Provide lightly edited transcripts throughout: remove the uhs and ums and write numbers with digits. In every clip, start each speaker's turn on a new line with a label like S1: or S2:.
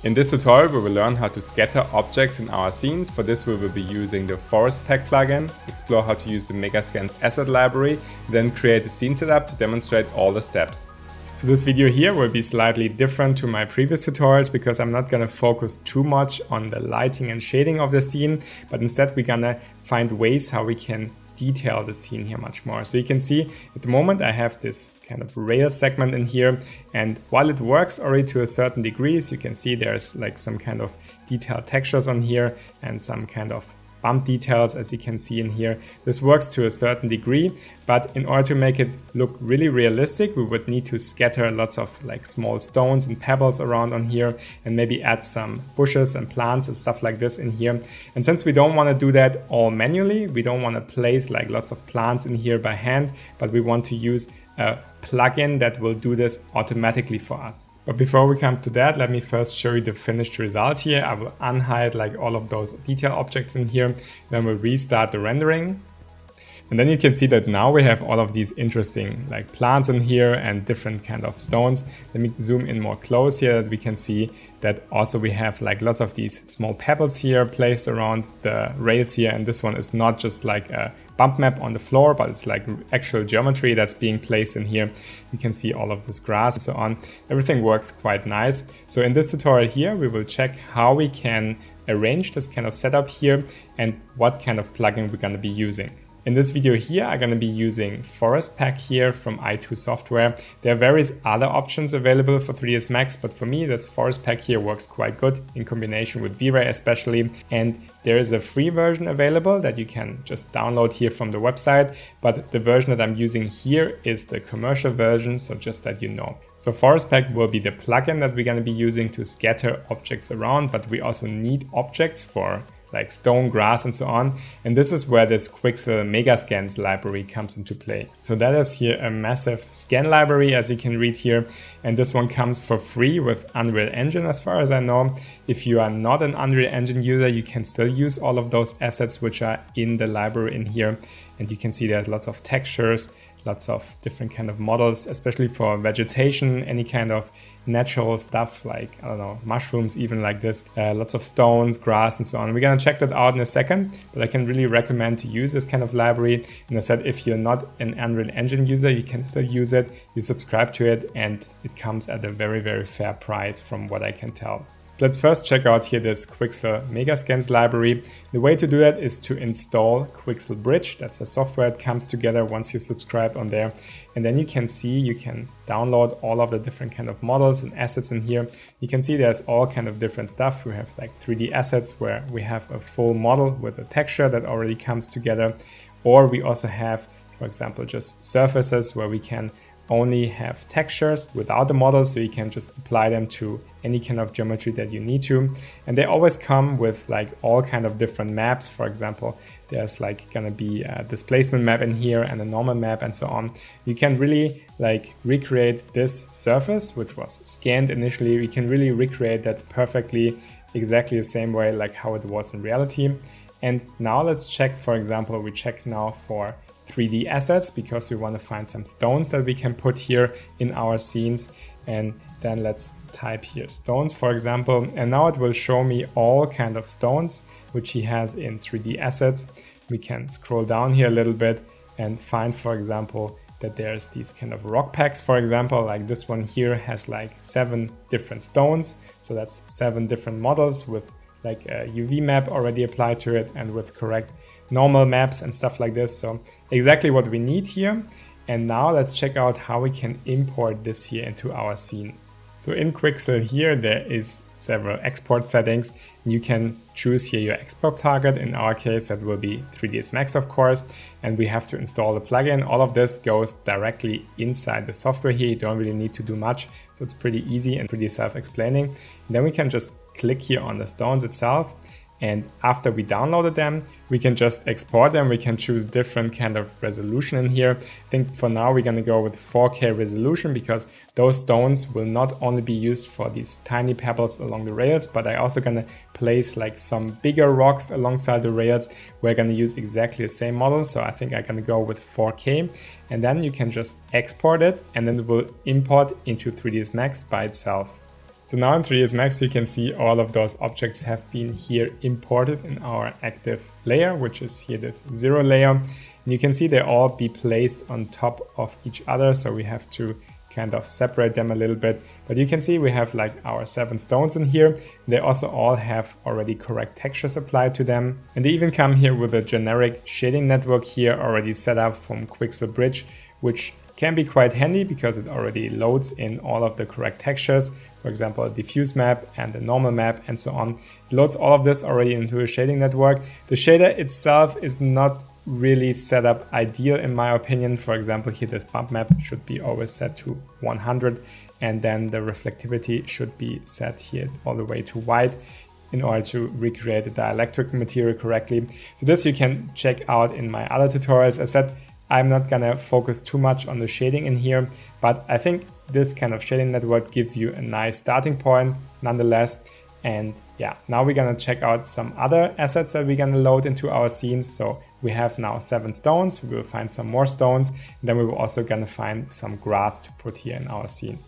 S1: In this tutorial, we will learn how to scatter objects in our scenes. For this, we will be using the Forest Pack plugin, explore how to use the Megascans asset library, then create a scene setup to demonstrate all the steps. So this video here will be slightly different to my previous tutorials because I'm not going to focus too much on the lighting and shading of the scene, but instead we're going to find ways how we can detail the scene here much more. So you can see at the moment I have this kind of rail segment in here, and while it works already to a certain degree, so you can see there's like some kind of detailed textures on here and some kind of bump details, as you can see in here. This works to a certain degree, but in order to make it look really realistic, we would need to scatter lots of like small stones and pebbles around on here and maybe add some bushes and plants and stuff like this in here. And since we don't want to do that all manually, we don't want to place like lots of plants in here by hand, but we want to use a plugin that will do this automatically for us. But before we come to that, let me first show you the finished result here. I will unhide like all of those detail objects in here, then we'll restart the rendering. And then you can see that now we have all of these interesting like plants in here and different kind of stones. Let me zoom in more close here that we can see that also we have like lots of these small pebbles here placed around the rails here. And this one is not just like a bump map on the floor, but it's like actual geometry that's being placed in here. You can see all of this grass and so on. Everything works quite nice. So in this tutorial here, we will check how we can arrange this kind of setup here and what kind of plugin we're going to be using. In this video here, I'm going to be using Forest Pack here from iToo software. There are various other options available for 3ds Max, but for me, this Forest Pack here works quite good in combination with Vray especially. And there is a free version available that you can just download here from the website. But the version that I'm using here is the commercial version, so just that you know. So Forest Pack will be the plugin that we're going to be using to scatter objects around, but we also need objects for like stone, grass, and so on. And this is where this Quixel Megascans library comes into play. So that is here a massive scan library, as you can read here. And this one comes for free with Unreal Engine, as far as I know. If you are not an Unreal Engine user, you can still use all of those assets which are in the library in here. And you can see there's lots of textures, lots of different kind of models, especially for vegetation, any kind of natural stuff like, I don't know, mushrooms, even like this, lots of stones, grass, and so on. We're gonna check that out in a second, but I can really recommend to use this kind of library. And I said, if you're not an Unreal Engine user, you can still use it. You subscribe to it, and it comes at a very, very fair price from what I can tell. So let's first check out here this Quixel Megascans library. The way to do that is to install Quixel Bridge. That's a software that comes together once you subscribe on there. And then you can see, you can download all of the different kind of models and assets in here. You can see there's all kind of different stuff. We have like 3D assets where we have a full model with a texture that already comes together. Or we also have, for example, just surfaces where we can only have textures without the model, so you can just apply them to any kind of geometry that you need to. And they always come with like all kind of different maps. For example, there's like gonna be a displacement map in here and a normal map and so on. You can really like recreate this surface, which was scanned initially. We can really recreate that perfectly, exactly the same way like how it was in reality. And now let's check, for example, we check now for 3D assets because we want to find some stones that we can put here in our scenes. And then let's type here stones, for example, and now it will show me all kind of stones which he has in 3D assets. We can scroll down here a little bit and find, for example, that there's these kind of rock packs, for example, like this one here has like 7 different stones. So that's 7 different models with like a UV map already applied to it and with correct normal maps and stuff like this. So exactly what we need here. And now let's check out how we can import this here into our scene. So in Quixel here, there is several export settings. You can choose here your export target. In our case, that will be 3ds Max, of course. And we have to install the plugin. All of this goes directly inside the software here. You don't really need to do much. So it's pretty easy and pretty self-explaining. And then we can just click here on the stones itself. And after we downloaded them, we can just export them. We can choose different kind of resolution in here. I think for now we're going to go with 4K resolution because those stones will not only be used for these tiny pebbles along the rails, but I also going to place like some bigger rocks alongside the rails. We're going to use exactly the same model. So I think I'm going to go with 4K, and then you can just export it and then it will import into 3ds Max by itself. So now in 3ds Max you can see all of those objects have been here imported in our active layer, which is here this 0 layer. And you can see they all be placed on top of each other, so we have to kind of separate them a little bit. But you can see we have like our 7 stones in here. They also all have already correct textures applied to them. And they even come here with a generic shading network here already set up from Quixel Bridge, which can be quite handy because it already loads in all of the correct textures. For example, a diffuse map and a normal map and so on. It loads all of this already into a shading network. The shader itself is not really set up ideal in my opinion. For example, here this bump map should be always set to 100, and then the reflectivity should be set here all the way to white in order to recreate the dielectric material correctly. So this you can check out in my other tutorials. I said I'm not gonna focus too much on the shading in here, but I think this kind of shading network gives you a nice starting point nonetheless. And yeah, now we're gonna check out some other assets that we're gonna load into our scenes. So we have now 7 stones, we will find some more stones, and then we will also gonna find some grass to put here in our scene.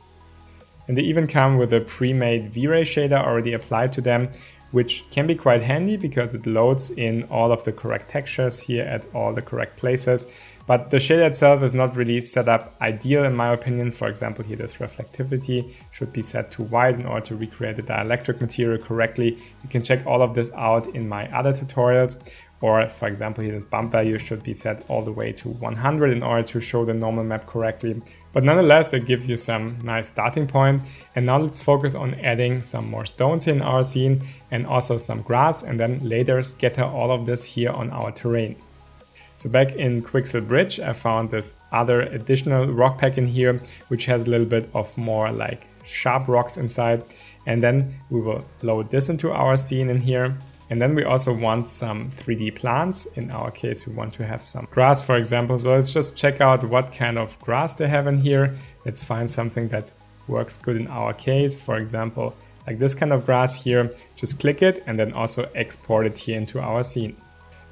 S1: And they even come with a pre-made Vray shader already applied to them, which can be quite handy because it loads in all of the correct textures here at all the correct places. But the shader itself is not really set up ideal in my opinion. For example, here this reflectivity should be set to white in order to recreate the dielectric material correctly. You can check all of this out in my other tutorials. Or for example, here this bump value should be set all the way to 100 in order to show the normal map correctly. But nonetheless, it gives you some nice starting point. And now let's focus on adding some more stones here in our scene and also some grass, and then later scatter all of this here on our terrain. So back in Quixel Bridge, I found this other additional rock pack in here, which has a little bit of more like sharp rocks inside. And then we will load this into our scene in here. And then we also want some 3D plants. In our case, we want to have some grass, for example. So let's just check out what kind of grass they have in here. Let's find something that works good in our case. For example, like this kind of grass here, just click it and then also export it here into our scene.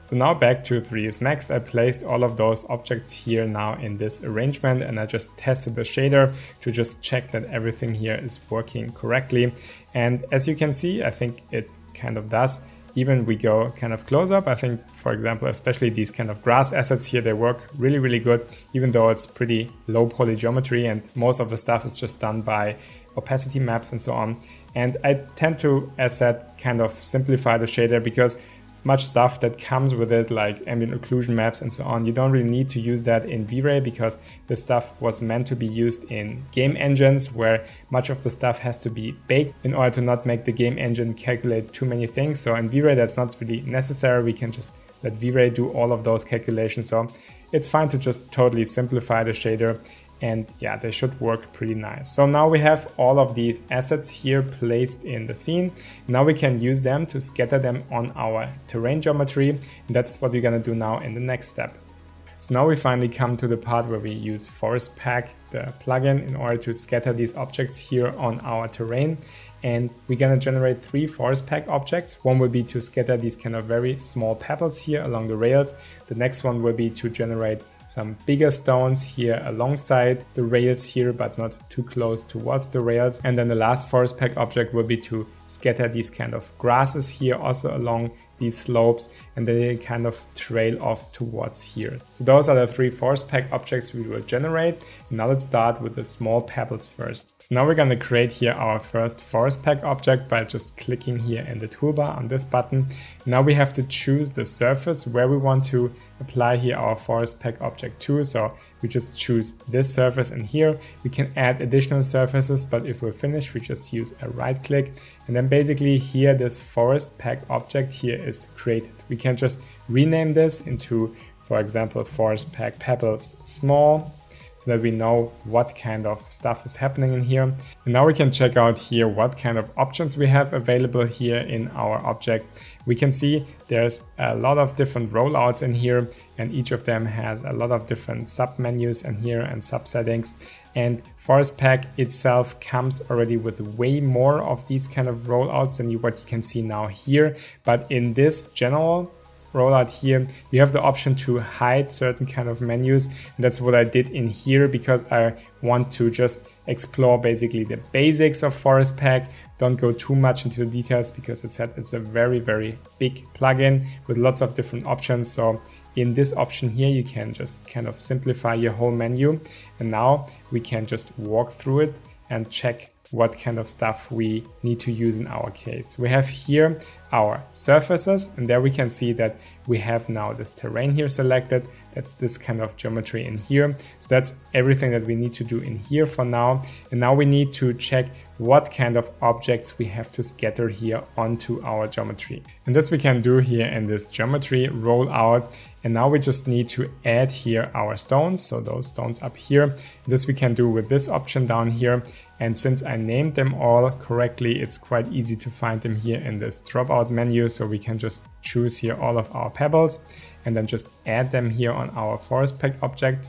S1: So now back to 3ds Max, I placed all of those objects here now in this arrangement, and I just tested the shader to just check that everything here is working correctly. And as you can see, I think it kind of does. Even we go kind of close up, I think, for example, especially these kind of grass assets here, they work really, really good, even though it's pretty low poly geometry and most of the stuff is just done by opacity maps and so on. And I tend to, as said, kind of simplify the shader because much stuff that comes with it, like ambient occlusion maps and so on, you don't really need to use that in V-Ray because this stuff was meant to be used in game engines where much of the stuff has to be baked in order to not make the game engine calculate too many things. So in V-Ray that's not really necessary. We can just let V-Ray do all of those calculations. So it's fine to just totally simplify the shader. And yeah, they should work pretty nice. So now we have all of these assets here placed in the scene. Now we can use them to scatter them on our terrain geometry. And that's what we're gonna do now in the next step. So now we finally come to the part where we use Forest Pack, the plugin, in order to scatter these objects here on our terrain. And we're gonna generate 3 Forest Pack objects. One will be to scatter these kind of very small pebbles here along the rails. The next one will be to generate some bigger stones here alongside the rails here, but not too close towards the rails. And then the last Forest Pack object will be to scatter these kind of grasses here also along these slopes, and then they kind of trail off towards here. So those are the 3 Forest Pack objects we will generate. Now let's start with the small pebbles first. So now we're going to create here our first Forest Pack object by just clicking here in the toolbar on this button. Now we have to choose the surface where we want to apply here our Forest Pack object to. So we just choose this surface, and here we can add additional surfaces, but if we're finished, we just use a right click, and then basically here this Forest Pack object here is created. We can just rename this into, for example, Forest Pack Pebbles Small, so that we know what kind of stuff is happening in here. And now we can check out here what kind of options we have available here in our object. We can see there's a lot of different rollouts in here, and each of them has a lot of different sub-menus in here and sub-settings. And Forest Pack itself comes already with way more of these kind of rollouts than what you can see now here. But in this general rollout here, you have the option to hide certain kind of menus. And that's what I did in here because I want to just explore basically the basics of Forest Pack. Don't go too much into the details because it's a very, very big plugin with lots of different options. So in this option here, you can just kind of simplify your whole menu. And now we can just walk through it and check what kind of stuff we need to use in our case. We have here our surfaces, and there we can see that we have now this terrain here selected. That's this kind of geometry in here. So that's everything that we need to do in here for now. And now we need to check what kind of objects we have to scatter here onto our geometry. And this we can do here in this geometry rollout. And now we just need to add here our stones. So those stones up here. This we can do with this option down here. And since I named them all correctly, it's quite easy to find them here in this dropout menu. So we can just choose here all of our pebbles and then just add them here on our Forest Pack object.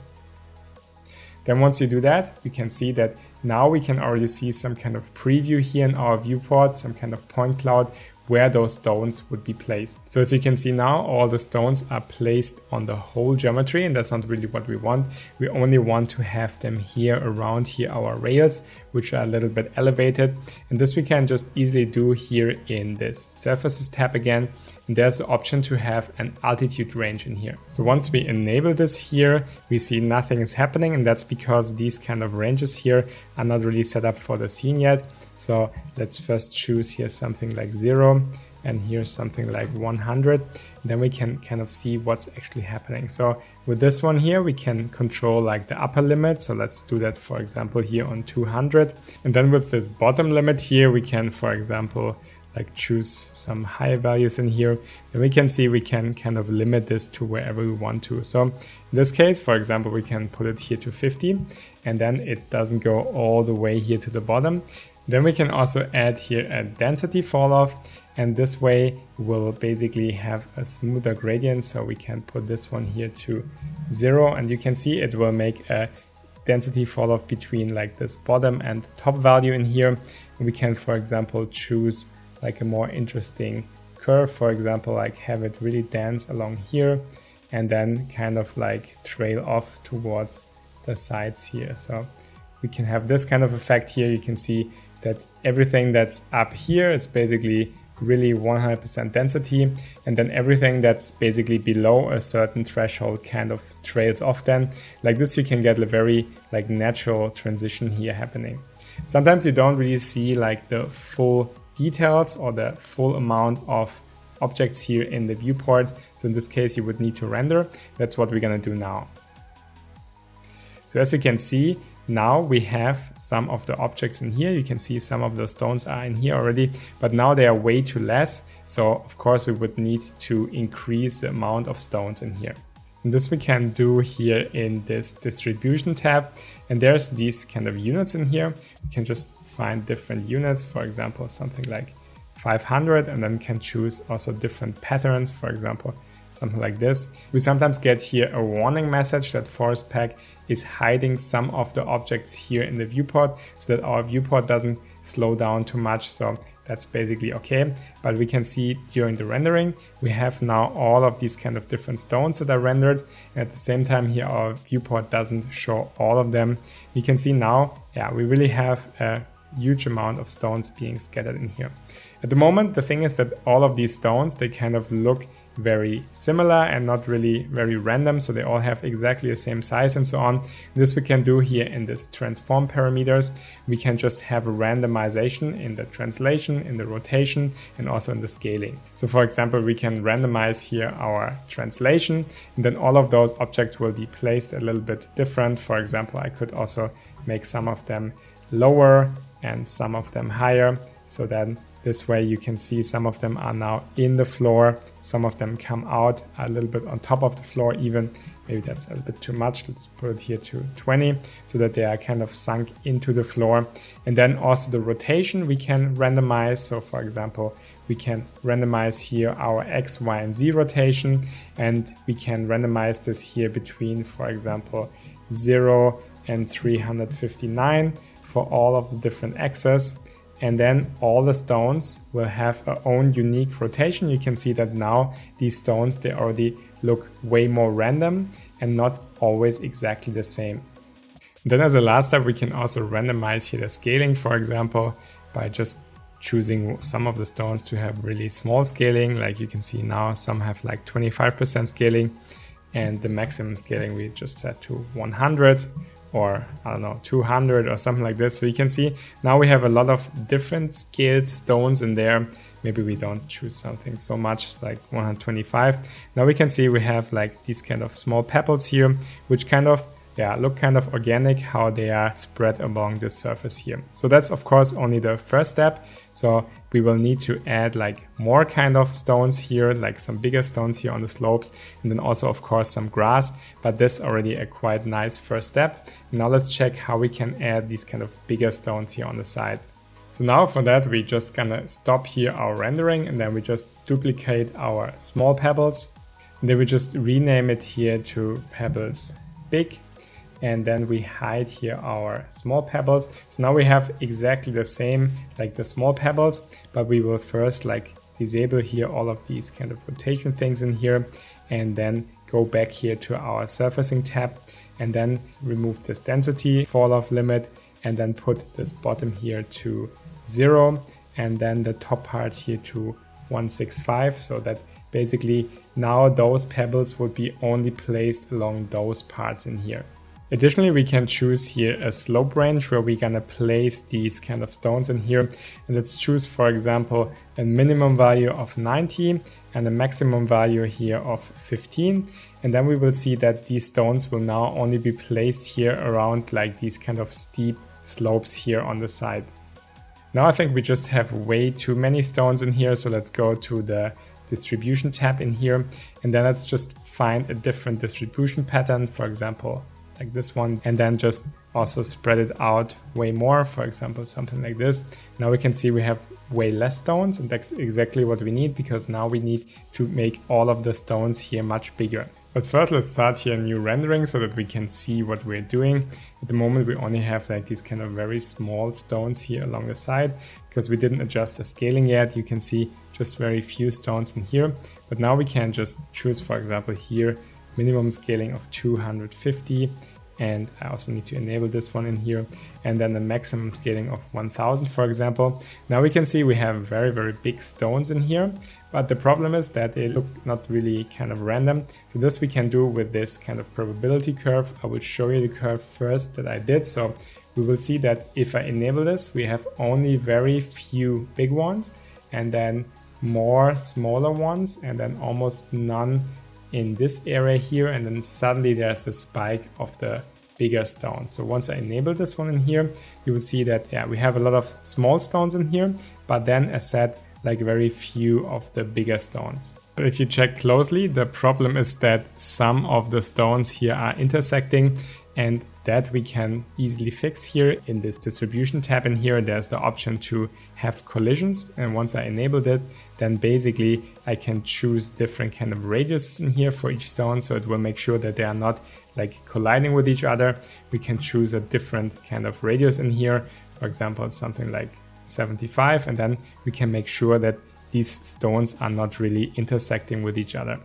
S1: Then once you do that, you can see that now we can already see some kind of preview here in our viewport, some kind of point cloud where those stones would be placed. So as you can see now, all the stones are placed on the whole geometry, and that's not really what we want. We only want to have them here around here our rails, which are a little bit elevated. And this we can just easily do here in this surfaces tab again. And there's the option to have an altitude range in here. So once we enable this here, we see nothing is happening, and that's because these kind of ranges here are not really set up for the scene yet. So let's first choose here something like 0 and here's something like 100. And then we can kind of see what's actually happening. So with this one here, we can control like the upper limit. So let's do that, for example, here on 200. And then with this bottom limit here, we can, for example, like choose some high values in here. And we can see we can kind of limit this to wherever we want to. So in this case, for example, we can put it here to 50 and then it doesn't go all the way here to the bottom. Then we can also add here a density fall off, and this way we'll basically have a smoother gradient. So we can put this one here to 0, and you can see it will make a density fall off between like this bottom and top value in here. And we can, for example, choose like a more interesting curve, for example, like have it really dense along here and then kind of like trail off towards the sides here. So we can have this kind of effect here. You can see that everything that's up here is basically really 100% density, and then everything that's basically below a certain threshold kind of trails off then. Like this, you can get a very like natural transition here happening. Sometimes you don't really see like the full details or the full amount of objects here in the viewport. So in this case, you would need to render. That's what we're gonna do now. So as you can see, now we have some of the objects in here. You can see some of those stones are in here already, but now they are way too less. So of course we would need to increase the amount of stones in here. And this we can do here in this distribution tab. And there's these kind of units in here. We can just find different units, for example, something like 500, and then can choose also different patterns, for example, something like this. We sometimes get here a warning message that Forest Pack is hiding some of the objects here in the viewport so that our viewport doesn't slow down too much. So that's basically okay. But we can see during the rendering, we have now all of these kind of different stones that are rendered. And at the same time here, our viewport doesn't show all of them. You can see now, yeah, we really have a huge amount of stones being scattered in here. At the moment, the thing is that all of these stones, they kind of look very similar and not really very random, so they all have exactly the same size and so on. This we can do here in this transform parameters. We can just have a randomization in the translation, in the rotation, and also in the scaling. So for example, we can randomize here our translation, and then all of those objects will be placed a little bit different. For example, I could also make some of them lower and some of them higher, so then this way you can see some of them are now in the floor, some of them come out a little bit on top of the floor even. Maybe that's a little bit too much. Let's put it here to 20 so that they are kind of sunk into the floor. And then also the rotation we can randomize. So for example, we can randomize here our X, Y, and Z rotation, and we can randomize this here between, for example, 0 and 359 for all of the different axes. and then all the stones will have their own unique rotation. You can see that now these stones, they already look way more random and not always exactly the same. Then as a last step, we can also randomize here the scaling, for example, by just choosing some of the stones to have really small scaling. Like you can see now some have like 25% scaling, and the maximum scaling we just set to 100 or I don't know, 200 or something like this. So you can see now we have a lot of different scaled stones in there. Maybe we don't choose something so much like 125. Now we can see we have like these kind of small pebbles here, which kind of look kind of organic, how they are spread along this surface here. So that's of course only the first step. So we will need to add like more kind of stones here, like some bigger stones here on the slopes, and then also of course some grass, but this is already a quite nice first step. Now let's check how we can add these kind of bigger stones here on the side. So now for that, we just gonna stop here our rendering, and then we just duplicate our small pebbles, and then we just rename it here to pebbles big. And then we hide here our small pebbles. So now we have exactly the same like the small pebbles, but we will first like disable here all of these kind of rotation things in here, and then go back here to our surfacing tab, and then remove this density fall off limit, and then put this bottom here to 0, and then the top part here to 165, so that basically now those pebbles would be only placed along those parts in here. Additionally, we can choose here a slope range where we're gonna place these kind of stones in here. And let's choose, for example, a minimum value of 90 and a maximum value here of 15. And then we will see that these stones will now only be placed here around like these kind of steep slopes here on the side. Now I think we just have way too many stones in here. So let's go to the distribution tab in here, and then let's just find a different distribution pattern, for example, like this one, and then just also spread it out way more, for example, something like this. Now we can see we have way less stones, and that's exactly what we need, because now we need to make all of the stones here much bigger. But first, let's start here a new rendering so that we can see what we're doing. At the moment, we only have like these kind of very small stones here along the side, because we didn't adjust the scaling yet. You can see just very few stones in here, but now we can just choose, for example, here minimum scaling of 250, and I also need to enable this one in here, and then the maximum scaling of 1000, for example. Now we can see we have very, very big stones in here, but the problem is that they look not really kind of random. So this we can do with this kind of probability curve. I will show you the curve first that I did. So we will see that if I enable this, we have only very few big ones, and then more smaller ones, and then almost none in this area here, and then suddenly there's a spike of the bigger stones. So once I enable this one in here, you will see that we have a lot of small stones in here, but then as said, like very few of the bigger stones. But if you check closely, the problem is that some of the stones here are intersecting, and that we can easily fix here in this distribution tab in here. There's the option to have collisions, and once I enabled it, then basically I can choose different kind of radiuses in here for each stone, so it will make sure that they are not like colliding with each other. We can choose a different kind of radius in here, for example something like 75, and then we can make sure that these stones are not really intersecting with each other.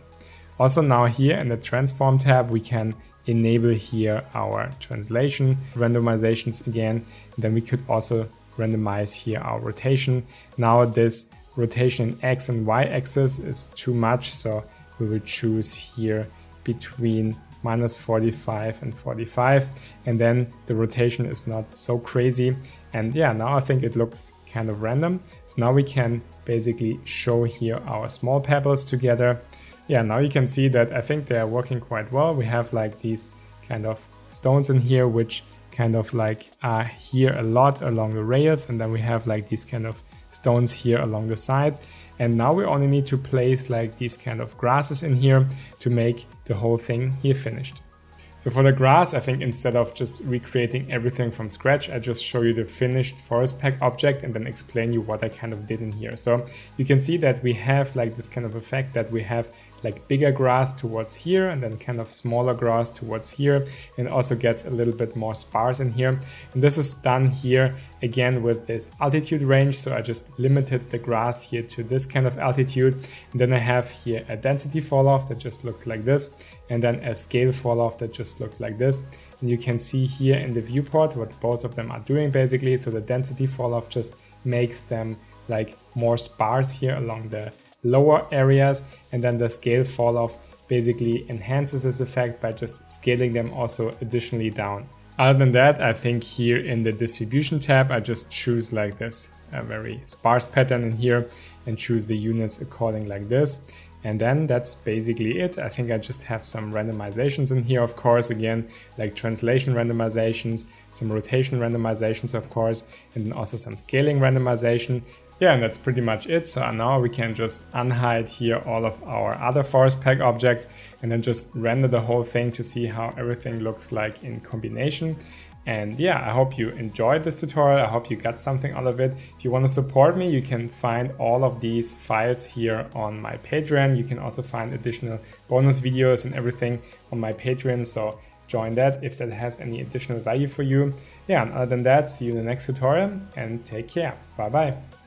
S1: Also now here in the transform tab, we can enable here our translation randomizations again. And then we could also randomize here our rotation. Now this rotation in X and Y axis is too much, so we will choose here between -45 and 45, and then the rotation is not so crazy. And now I think it looks kind of random. So now we can basically show here our small pebbles together. Now you can see that I think they are working quite well. We have like these kind of stones in here, which kind of like are here a lot along the rails, and then we have like these kind of stones here along the side. And now we only need to place like these kind of grasses in here to make the whole thing here finished. So for the grass, I think instead of just recreating everything from scratch, I just show you the finished forest pack object and then explain you what I kind of did in here. So you can see that we have like this kind of effect that we have like bigger grass towards here and then kind of smaller grass towards here, and also gets a little bit more sparse in here. And this is done here again with this altitude range. So I just limited the grass here to this kind of altitude. And then I have here a density fall off that just looks like this, and then a scale fall off that just looks like this. And you can see here in the viewport what both of them are doing basically. So the density fall off just makes them like more sparse here along the lower areas, and then the scale fall off basically enhances this effect by just scaling them also additionally down. Other than that, I think here in the distribution tab, I just choose like this, a very sparse pattern in here, and choose the units according like this. And then that's basically it. I think I just have some randomizations in here, of course, again, like translation randomizations, some rotation randomizations, of course, and then also some scaling randomization. Yeah, and that's pretty much it. So now we can just unhide here all of our other forest pack objects and then just render the whole thing to see how everything looks like in combination. And yeah, I hope you enjoyed this tutorial. I hope you got something out of it. If you want to support me, you can find all of these files here on my Patreon. You can also find additional bonus videos and everything on my Patreon. So join that if that has any additional value for you. Yeah, and other than that, see you in the next tutorial and take care. Bye bye.